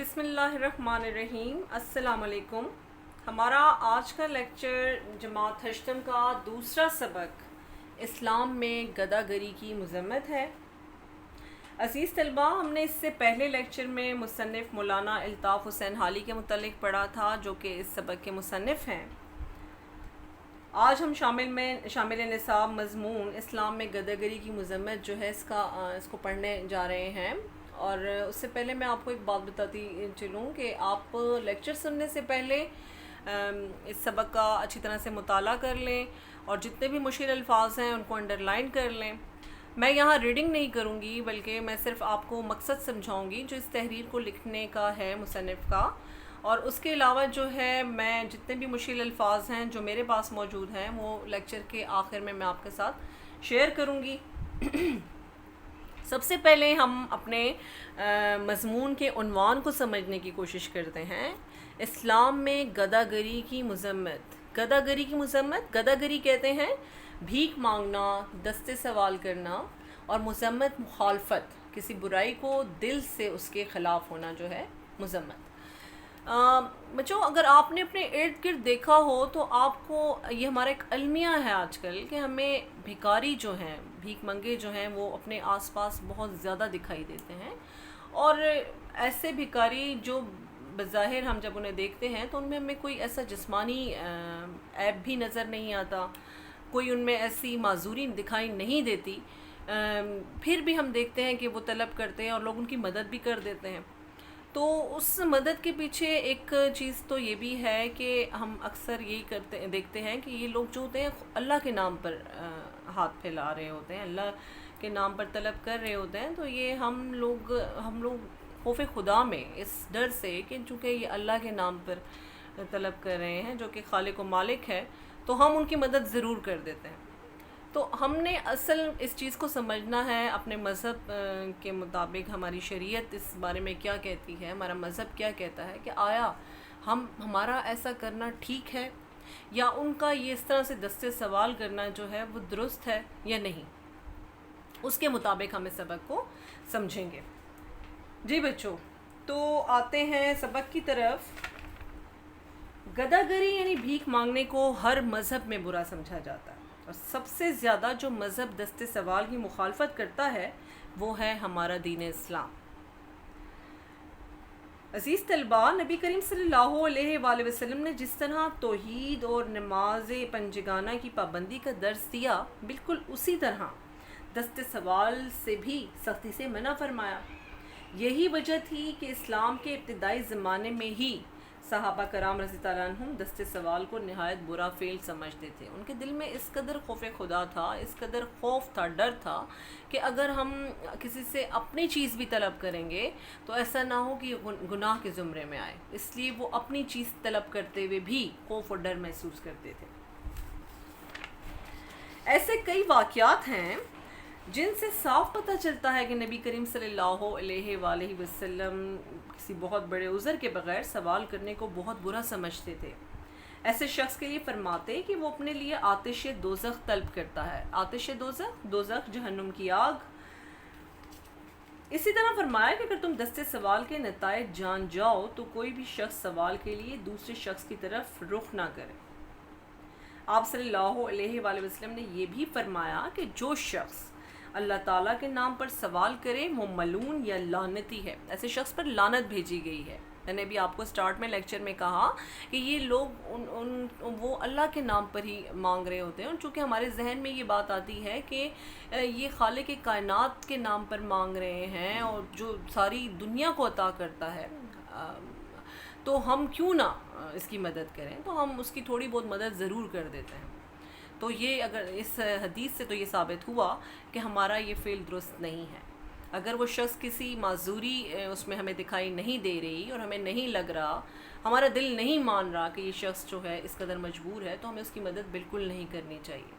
بسم اللہ الرحمن الرحیم، السلام علیکم۔ ہمارا آج کا لیکچر جماعت ہشتم کا دوسرا سبق اسلام میں گدہ گری کی مذمت ہے۔ عزیز طلباء، ہم نے اس سے پہلے لیکچر میں مصنف مولانا الطاف حسین حالی کے متعلق پڑھا تھا، جو کہ اس سبق کے مصنف ہیں۔ آج ہم شامل نصاب مضمون اسلام میں گدہ گری کی مذمت جو ہے اس کو پڑھنے جا رہے ہیں۔ اور اس سے پہلے میں آپ کو ایک بات بتاتی چلوں کہ آپ لیکچر سننے سے پہلے اس سبق کا اچھی طرح سے مطالعہ کر لیں اور جتنے بھی مشکل الفاظ ہیں ان کو انڈر لائن کر لیں۔ میں یہاں ریڈنگ نہیں کروں گی، بلکہ میں صرف آپ کو مقصد سمجھاؤں گی جو اس تحریر کو لکھنے کا ہے مصنف کا۔ اور اس کے علاوہ جو ہے میں جتنے بھی مشکل الفاظ ہیں جو میرے پاس موجود ہیں وہ لیکچر کے آخر میں آپ کے ساتھ شیئر کروں گی۔ سب سے پہلے ہم اپنے مضمون کے عنوان کو سمجھنے کی کوشش کرتے ہیں۔ اسلام میں گدہ گری کی مذمت۔ گدہ گری کی مذمت، گدہ گری کہتے ہیں بھیک مانگنا، دستے سوال کرنا، اور مذمت مخالفت، کسی برائی کو دل سے اس کے خلاف ہونا جو ہے مذمت۔ بچوں، اگر آپ نے اپنے ارد گرد دیکھا ہو تو آپ کو یہ ہمارا ایک المیہ ہے آج کل کہ ہمیں بھکاری جو ہیں، بھیک منگے جو ہیں، وہ اپنے آس پاس بہت زیادہ دکھائی دیتے ہیں۔ اور ایسے بھکاری جو بظاہر ہم جب انہیں دیکھتے ہیں تو ان میں ہمیں کوئی ایسا جسمانی عیب بھی نظر نہیں آتا، کوئی ان میں ایسی معذوری دکھائی نہیں دیتی، پھر بھی ہم دیکھتے ہیں کہ وہ طلب کرتے ہیں اور لوگ ان کی مدد بھی کر دیتے ہیں۔ تو اس مدد کے پیچھے ایک چیز تو یہ بھی ہے کہ ہم اکثر یہی دیکھتے ہیں کہ یہ لوگ جو ہوتے ہیں اللہ کے نام پر ہاتھ پھیلا رہے ہوتے ہیں، اللہ کے نام پر طلب کر رہے ہوتے ہیں۔ تو یہ ہم لوگ خوف خدا میں اس ڈر سے کہ چونکہ یہ اللہ کے نام پر طلب کر رہے ہیں جو کہ خالق و مالک ہے، تو ہم ان کی مدد ضرور کر دیتے ہیں۔ تو ہم نے اصل اس چیز کو سمجھنا ہے اپنے مذہب کے مطابق، ہماری شریعت اس بارے میں کیا کہتی ہے، ہمارا مذہب کیا کہتا ہے، کہ آیا ہمارا ایسا کرنا ٹھیک ہے یا ان کا یہ اس طرح سے دستے سوال کرنا جو ہے وہ درست ہے یا نہیں۔ اس کے مطابق ہم اس سبق کو سمجھیں گے۔ جی بچوں، تو آتے ہیں سبق کی طرف۔ گدہ گری یعنی بھیک مانگنے کو ہر مذہب میں برا سمجھا جاتا ہے، اور سب سے زیادہ جو مذہب دستے سوال کی مخالفت کرتا ہے وہ ہے ہمارا دین اسلام۔ عزیز طلباء، نبی کریم صلی اللہ علیہ وآلہ وسلم نے جس طرح توحید اور نماز پنجگانہ کی پابندی کا درس دیا، بالکل اسی طرح دستے سوال سے بھی سختی سے منع فرمایا۔ یہی وجہ تھی کہ اسلام کے ابتدائی زمانے میں ہی صحابہ کرام رضی اللہ عنہم دستے سوال کو نہایت برا فعل سمجھتے تھے۔ ان کے دل میں اس قدر خوف خدا تھا، اس قدر خوف تھا، ڈر تھا کہ اگر ہم کسی سے اپنی چیز بھی طلب کریں گے تو ایسا نہ ہو کہ گناہ کے زمرے میں آئے، اس لیے وہ اپنی چیز طلب کرتے ہوئے بھی خوف اور ڈر محسوس کرتے تھے۔ ایسے کئی واقعات ہیں جن سے صاف پتہ چلتا ہے کہ نبی کریم صلی اللہ علیہ وآلہ وسلم کسی بہت بڑے عذر کے بغیر سوال کرنے کو بہت برا سمجھتے تھے۔ ایسے شخص کے لیے فرماتے کہ وہ اپنے لیے آتش دوزخ طلب کرتا ہے۔ آتش دوزخ جہنم کی آگ۔ اسی طرح فرمایا کہ اگر تم دستے سوال کے نتائج جان جاؤ تو کوئی بھی شخص سوال کے لیے دوسرے شخص کی طرف رخ نہ کرے۔ آپ صلی اللہ علیہ وآلہ وسلم نے یہ بھی فرمایا کہ جو شخص اللہ تعالیٰ کے نام پر سوال کرے وہ ملعون یا لعنتی ہے، ایسے شخص پر لعنت بھیجی گئی ہے۔ میں نے بھی آپ کو سٹارٹ میں لیکچر میں کہا کہ یہ لوگ وہ اللہ کے نام پر ہی مانگ رہے ہوتے ہیں، اور چونکہ ہمارے ذہن میں یہ بات آتی ہے کہ یہ خالق کائنات کے نام پر مانگ رہے ہیں اور جو ساری دنیا کو عطا کرتا ہے، تو ہم کیوں نہ اس کی مدد کریں، تو ہم اس کی تھوڑی بہت مدد ضرور کر دیتے ہیں۔ تو یہ اگر اس حدیث سے تو یہ ثابت ہوا کہ ہمارا یہ فعل درست نہیں ہے۔ اگر وہ شخص کسی معذوری اس میں ہمیں دکھائی نہیں دے رہی اور ہمیں نہیں لگ رہا، ہمارا دل نہیں مان رہا کہ یہ شخص جو ہے اس قدر مجبور ہے، تو ہمیں اس کی مدد بالکل نہیں کرنی چاہیے۔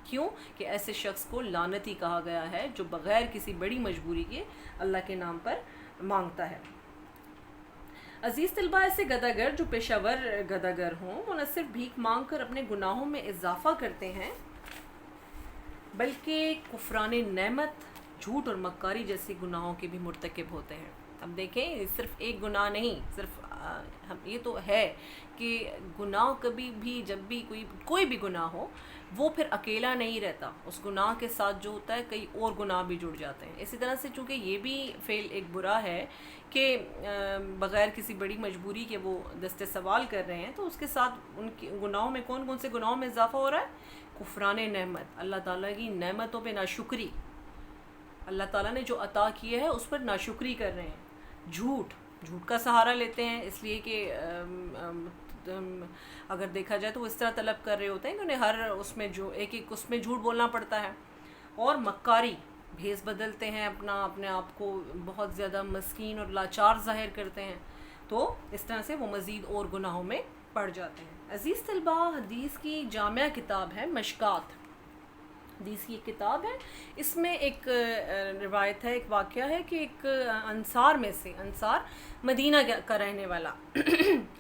کیوں کہ ایسے شخص کو لعنتی کہا گیا ہے جو بغیر کسی بڑی مجبوری کے اللہ کے نام پر مانگتا ہے۔ عزیز طلباء، ایسے گدہ گر جو پیشہ ور گدہ گر ہوں، وہ نہ صرف بھیک مانگ کر اپنے گناہوں میں اضافہ کرتے ہیں بلکہ کفران نعمت جھوٹ اور مکاری جیسے گناہوں کے بھی مرتکب ہوتے ہیں۔ اب دیکھیں صرف ایک گناہ نہیں، صرف ہم یہ تو ہے کہ گناہ کبھی بھی جب بھی کوئی بھی گناہ ہو وہ پھر اکیلا نہیں رہتا، اس گناہ کے ساتھ جو ہوتا ہے کئی اور گناہ بھی جڑ جاتے ہیں۔ اسی طرح سے چونکہ یہ بھی فعل ایک برا ہے کہ بغیر کسی بڑی مجبوری کے وہ دست سوال کر رہے ہیں، تو اس کے ساتھ ان کے گناہوں میں کون سے گناہوں میں اضافہ ہو رہا ہے؟ کفران نعمت، اللہ تعالیٰ کی نعمتوں پہ ناشکری، اللہ تعالیٰ نے جو عطا کیا ہے اس پر ناشکری کر رہے ہیں۔ جھوٹ کا سہارا لیتے ہیں، اس لیے کہ اگر دیکھا جائے تو وہ اس طرح طلب کر رہے ہوتے ہیں کہ انہیں ہر اس میں جو ایک اس میں جھوٹ بولنا پڑتا ہے۔ اور مکاری، بھیس بدلتے ہیں، اپنے آپ کو بہت زیادہ مسکین اور لاچار ظاہر کرتے ہیں، تو اس طرح سے وہ مزید اور گناہوں میں پڑ جاتے ہیں۔ عزیز طلبہ، حدیث کی جامع کتاب ہے مشکات، حدیث کی ایک کتاب ہے، اس میں ایک روایت ہے، ایک واقعہ ہے کہ ایک انصار مدینہ کا رہنے والا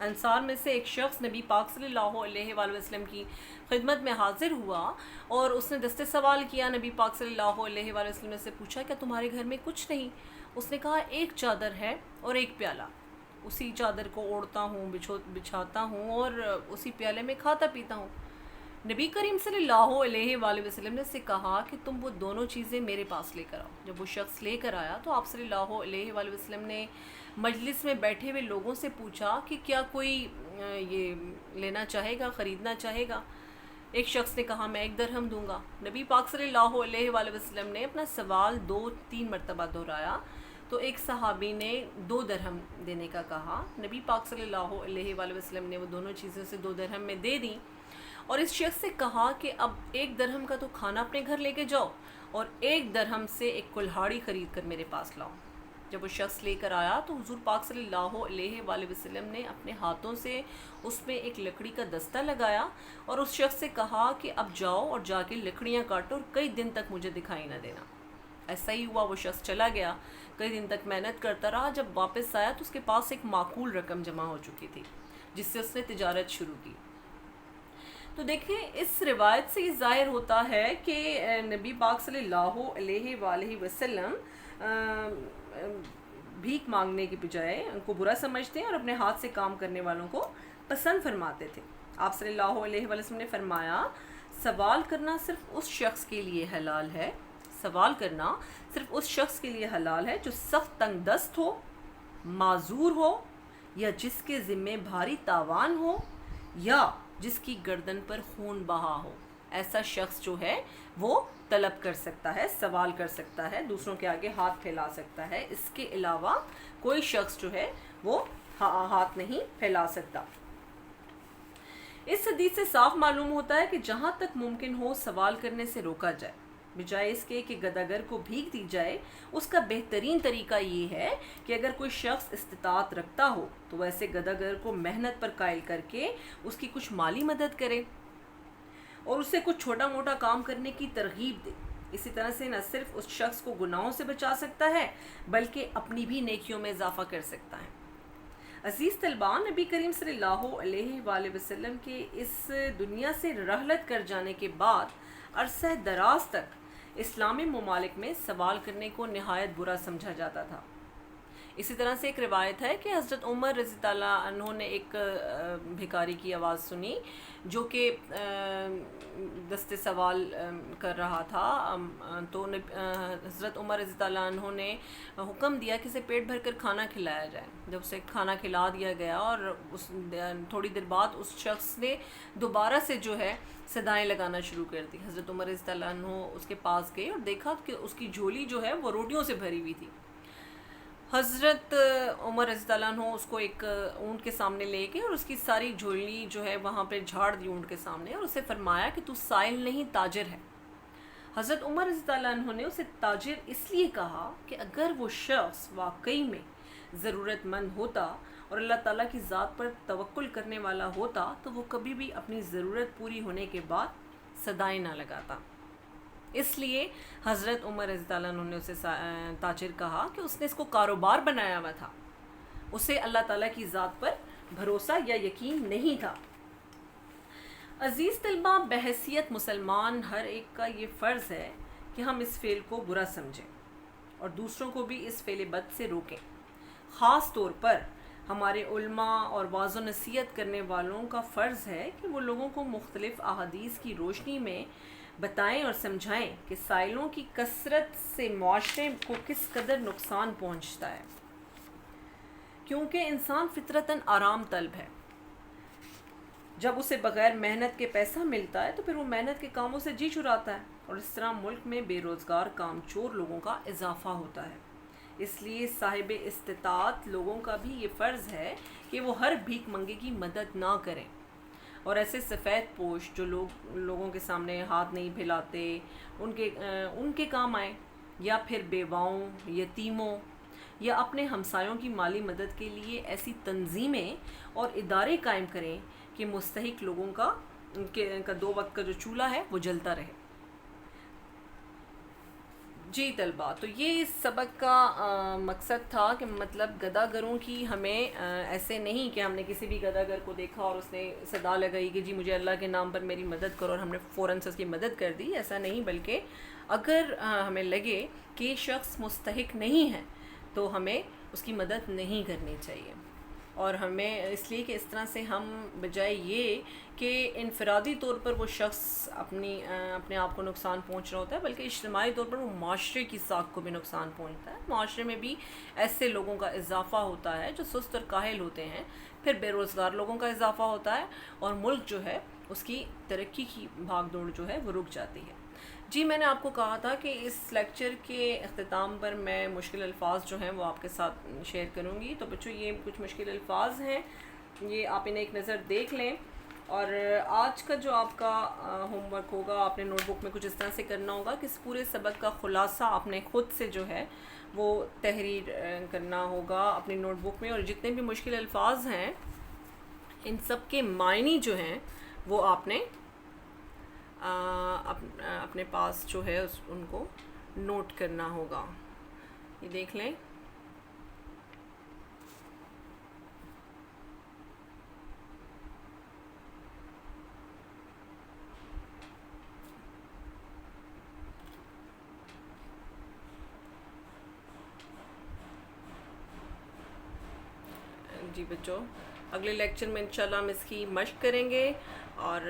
انصار میں سے ایک شخص نبی پاک صلی اللہ علیہ وآلہ وسلم کی خدمت میں حاضر ہوا اور اس نے دست سوال کیا۔ نبی پاک صلی اللہ علیہ وآلہ وسلم سے پوچھا کہ تمہارے گھر میں کچھ نہیں؟ اس نے کہا ایک چادر ہے اور ایک پیالہ، اسی چادر کو اوڑھتا ہوں، بچھاتا ہوں اور اسی پیالے میں کھاتا پیتا ہوں۔ نبی کریم صلی اللہ علیہ وآلہ وسلم نے سے کہا کہ تم وہ دونوں چیزیں میرے پاس لے کر آؤ۔ جب وہ شخص لے کر آیا تو آپ صلی اللہ علیہ وآلہ وسلم نے مجلس میں بیٹھے ہوئے لوگوں سے پوچھا کہ کیا کوئی یہ لینا چاہے گا، خریدنا چاہے گا؟ ایک شخص نے کہا میں 1 درہم دوں گا۔ نبی پاک صلی اللہ علیہ وآلہ وسلم نے اپنا سوال 2-3 مرتبہ دہرایا تو ایک صحابی نے 2 درہم دینے کا کہا۔ نبی پاک صلی اللہ علیہ وآلہ وسلم نے وہ دونوں چیزیں سے 2 درہم میں دے دیں اور اس شخص سے کہا کہ اب 1 درہم کا تو کھانا اپنے گھر لے کے جاؤ اور 1 درہم سے ایک کلہاڑی خرید کر میرے پاس لاؤ۔ جب وہ شخص لے کر آیا تو حضور پاک صلی اللہ علیہ وآلہ وسلم نے اپنے ہاتھوں سے اس میں ایک لکڑی کا دستہ لگایا اور اس شخص سے کہا کہ اب جاؤ اور جا کے لکڑیاں کاٹو اور کئی دن تک مجھے دکھائی نہ دینا۔ ایسا ہی ہوا، وہ شخص چلا گیا، کئی دن تک محنت کرتا رہا۔ جب واپس آیا تو اس کے پاس ایک معقول رقم جمع ہو چکی تھی جس سے اس نے تجارت شروع کی۔ تو دیکھیں اس روایت سے یہ ظاہر ہوتا ہے کہ نبی پاک صلی اللہ علیہ وآلہ وسلم بھیک مانگنے کی بجائے ان کو برا سمجھتے ہیں اور اپنے ہاتھ سے کام کرنے والوں کو پسند فرماتے تھے۔ آپ صلی اللہ علیہ وسلم نے فرمایا سوال کرنا صرف اس شخص کے لیے حلال ہے، سوال کرنا صرف اس شخص کے لیے حلال ہے جو سخت تنگ دست ہو، معذور ہو، یا جس کے ذمے بھاری تاوان ہو، یا جس کی گردن پر خون بہا ہو۔ ایسا شخص جو ہے وہ طلب کر سکتا ہے، سوال کر سکتا ہے، دوسروں کے آگے ہاتھ پھیلا سکتا ہے، اس کے علاوہ کوئی شخص جو ہے وہ ہاتھ نہیں پھیلا سکتا۔ اس حدیث سے صاف معلوم ہوتا ہے کہ جہاں تک ممکن ہو سوال کرنے سے روکا جائے، بجائے اس کے کہ گداگر کو بھیک دی جائے۔ اس کا بہترین طریقہ یہ ہے کہ اگر کوئی شخص استطاعت رکھتا ہو تو ویسے گداگر کو محنت پر قائل کر کے اس کی کچھ مالی مدد کرے اور اسے کچھ چھوٹا موٹا کام کرنے کی ترغیب دے۔ اسی طرح سے نہ صرف اس شخص کو گناہوں سے بچا سکتا ہے بلکہ اپنی بھی نیکیوں میں اضافہ کر سکتا ہے۔ عزیز طلباء، نبی کریم صلی اللہ علیہ وآلہ وسلم کے اس دنیا سے رحلت کر جانے کے بعد عرصہ دراز تک اسلامی ممالک میں سوال کرنے کو نہایت برا سمجھا جاتا تھا۔ اسی طرح سے ایک روایت ہے کہ حضرت عمر رضی اللہ عنہ نے ایک بھکاری کی آواز سنی جو کہ دست سوال کر رہا تھا، تو حضرت عمر رضی اللہ عنہ نے حکم دیا کہ اسے پیٹ بھر کر کھانا کھلایا جائے۔ جب اسے کھانا کھلا دیا گیا اور تھوڑی دیر بعد اس شخص نے دوبارہ سے جو ہے صدائیں لگانا شروع کر دی۔ حضرت عمر رضی اللہ عنہ اس کے پاس گئے اور دیکھا کہ اس کی جھولی جو ہے وہ روٹیوں سے بھری ہوئی تھی۔ حضرت عمر رضی اللہ عنہ اس کو ایک اونٹ کے سامنے لے کے اور اس کی ساری جھولی جو ہے وہاں پہ جھاڑ دی اونٹ کے سامنے اور اسے فرمایا کہ تو سائل نہیں تاجر ہے۔ حضرت عمر رضی اللہ عنہ نے اسے تاجر اس لیے کہا کہ اگر وہ شخص واقعی میں ضرورت مند ہوتا اور اللہ تعالیٰ کی ذات پر توکل کرنے والا ہوتا تو وہ کبھی بھی اپنی ضرورت پوری ہونے کے بعد صدائیں نہ لگاتا۔ اس لیے حضرت عمر رضی اللہ عنہ نے اسے تاجر کہا کہ اس نے اس کو کاروبار بنایا ہوا تھا، اسے اللہ تعالیٰ کی ذات پر بھروسہ یا یقین نہیں تھا۔ عزیز طلبہ، بحیثیت مسلمان ہر ایک کا یہ فرض ہے کہ ہم اس فعل کو برا سمجھیں اور دوسروں کو بھی اس فعل بد سے روکیں۔ خاص طور پر ہمارے علماء اور واعظ و نصیحت کرنے والوں کا فرض ہے کہ وہ لوگوں کو مختلف احادیث کی روشنی میں بتائیں اور سمجھائیں کہ سائلوں کی کثرت سے معاشرے کو کس قدر نقصان پہنچتا ہے، کیونکہ انسان فطرتاً آرام طلب ہے۔ جب اسے بغیر محنت کے پیسہ ملتا ہے تو پھر وہ محنت کے کاموں سے جی چراتا ہے، اور اس طرح ملک میں بے روزگار کام چور لوگوں کا اضافہ ہوتا ہے۔ اس لیے صاحب استطاعت لوگوں کا بھی یہ فرض ہے کہ وہ ہر بھیک منگے کی مدد نہ کریں، اور ایسے سفید پوش جو لوگوں کے سامنے ہاتھ نہیں پھیلاتے ان کے کام آئیں، یا پھر بیواؤں، یتیموں یا اپنے ہمسایوں کی مالی مدد کے لیے ایسی تنظیمیں اور ادارے قائم کریں کہ مستحق لوگوں کا 2 وقت کا جو چولہا ہے وہ جلتا رہے۔ جی طلباء، تو یہ اس سبق کا مقصد تھا کہ مطلب گداگروں کی ہمیں ایسے نہیں کہ ہم نے کسی بھی گداگر کو دیکھا اور اس نے صدا لگائی کہ جی مجھے اللہ کے نام پر میری مدد کرو، اور ہم نے فوراً سے اس کی مدد کر دی، ایسا نہیں، بلکہ اگر ہمیں لگے کہ یہ شخص مستحق نہیں ہے تو ہمیں اس کی مدد نہیں کرنی چاہیے، اور ہمیں اس لیے کہ اس طرح سے ہم بجائے یہ کہ انفرادی طور پر وہ شخص اپنے آپ کو نقصان پہنچ رہا ہوتا ہے، بلکہ اجتماعی طور پر وہ معاشرے کی ساکھ کو بھی نقصان پہنچتا ہے۔ معاشرے میں بھی ایسے لوگوں کا اضافہ ہوتا ہے جو سست اور کاہل ہوتے ہیں، پھر بے روزگار لوگوں کا اضافہ ہوتا ہے، اور ملک جو ہے اس کی ترقی کی بھاگ دوڑ جو ہے وہ رک جاتی ہے۔ جی میں نے آپ کو کہا تھا کہ اس لیکچر کے اختتام پر میں مشکل الفاظ جو ہیں وہ آپ کے ساتھ شیئر کروں گی۔ تو بچوں یہ کچھ مشکل الفاظ ہیں، یہ آپ انہیں ایک نظر دیکھ لیں، اور آج کا جو آپ کا ہوم ورک ہوگا آپ نے نوٹ بک میں کچھ اس طرح سے کرنا ہوگا کہ اس پورے سبق کا خلاصہ آپ نے خود سے جو ہے وہ تحریر کرنا ہوگا اپنی نوٹ بک میں، اور جتنے بھی مشکل الفاظ ہیں ان سب کے معنی جو ہیں وہ آپ نے اپنے پاس جو ہے ان کو نوٹ کرنا ہوگا۔ یہ دیکھ لیں۔ جی بچوں، اگلے لیکچر میں انشاءاللہ ہم اس کی مشق کریں گے، اور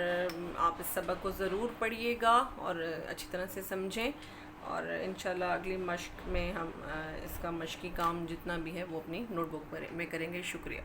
آپ اس سبق کو ضرور پڑھیے گا اور اچھی طرح سے سمجھیں، اور انشاءاللہ اگلی مشق میں ہم اس کا مشقی کام جتنا بھی ہے وہ اپنی نوٹ بک میں کریں گے۔ شکریہ۔